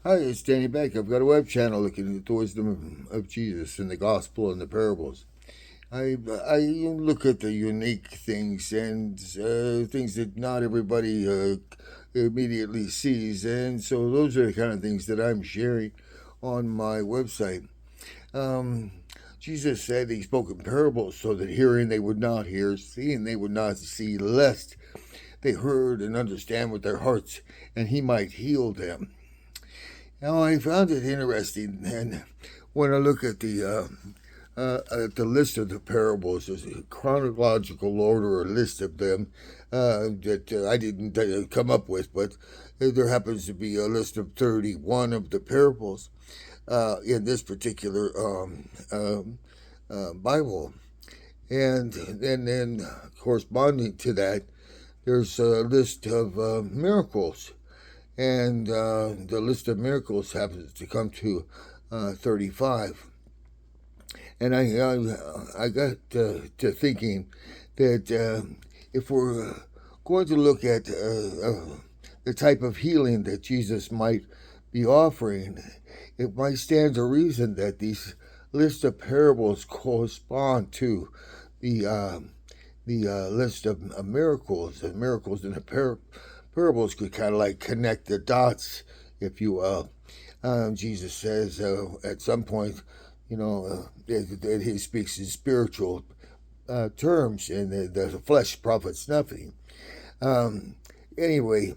Hi, it's Danny Beck. I've got a web channel looking at the wisdom of Jesus and the gospel and the parables. I look at the unique things and things that not everybody immediately sees, and so those are the kind of things that I'm sharing on my website. Um, Jesus said he spoke in parables so that hearing they would not hear, seeing they would not see, lest they heard and understand with their hearts, and he might heal them. Now, I found it interesting, and when I look at the list of the parables, there's a chronological order, a list of them that I didn't come up with, but there happens to be a list of 31 of the parables in this particular Bible, and then corresponding to that, there's a list of miracles, and the list of miracles happens to come to 35. And I got to thinking that if we're going to look at the type of healing that Jesus might be offering, it might stand to reason that these list of parables correspond to the list of miracles. And miracles in the parables could kind of like connect the dots, if you will. Jesus says at some point, that he speaks in spiritual terms, and the flesh profits nothing. Um, anyway,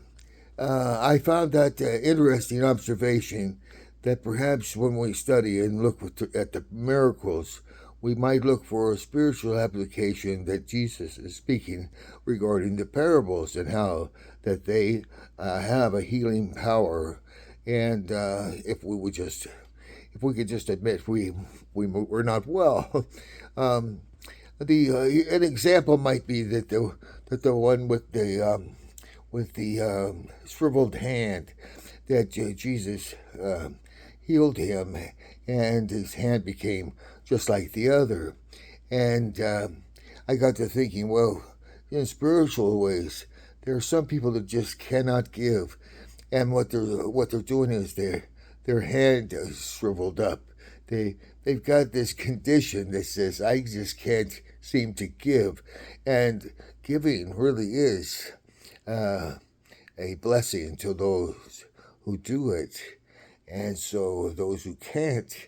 I found that interesting observation that perhaps when we study and look at the miracles, we might look for a spiritual application that Jesus is speaking regarding the parables and how that they have a healing power. And if we could just admit we're not well. Um, the An example might be that the one with the shriveled hand, that Jesus healed him, and his hand became just like the other. And I got to thinking, well, in spiritual ways, there are some people that just cannot give, and what they're doing is their hand is shriveled up. They've got this condition that says I just can't seem to give, and giving really is uh, a blessing to those who do it, and so those who can't,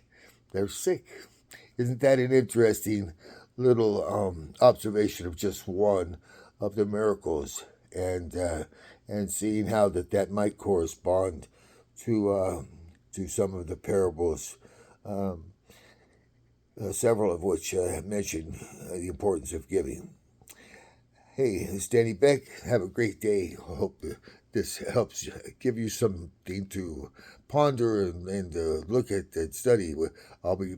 they're sick. Isn't that an interesting little observation of just one of the miracles, and seeing how that might correspond to some of the parables, um, several of which mention the importance of giving. Hey, it's Danny Beck. Have a great day. I hope this helps give you something to ponder and look at and study. I'll be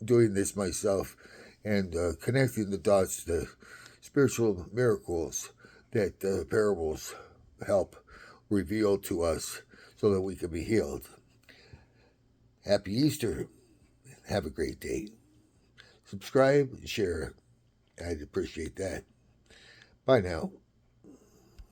doing this myself and connecting the dots to spiritual miracles that parables help reveal to us so that we can be healed. Happy Easter. Have a great day. Subscribe and share. I'd appreciate that. Bye now.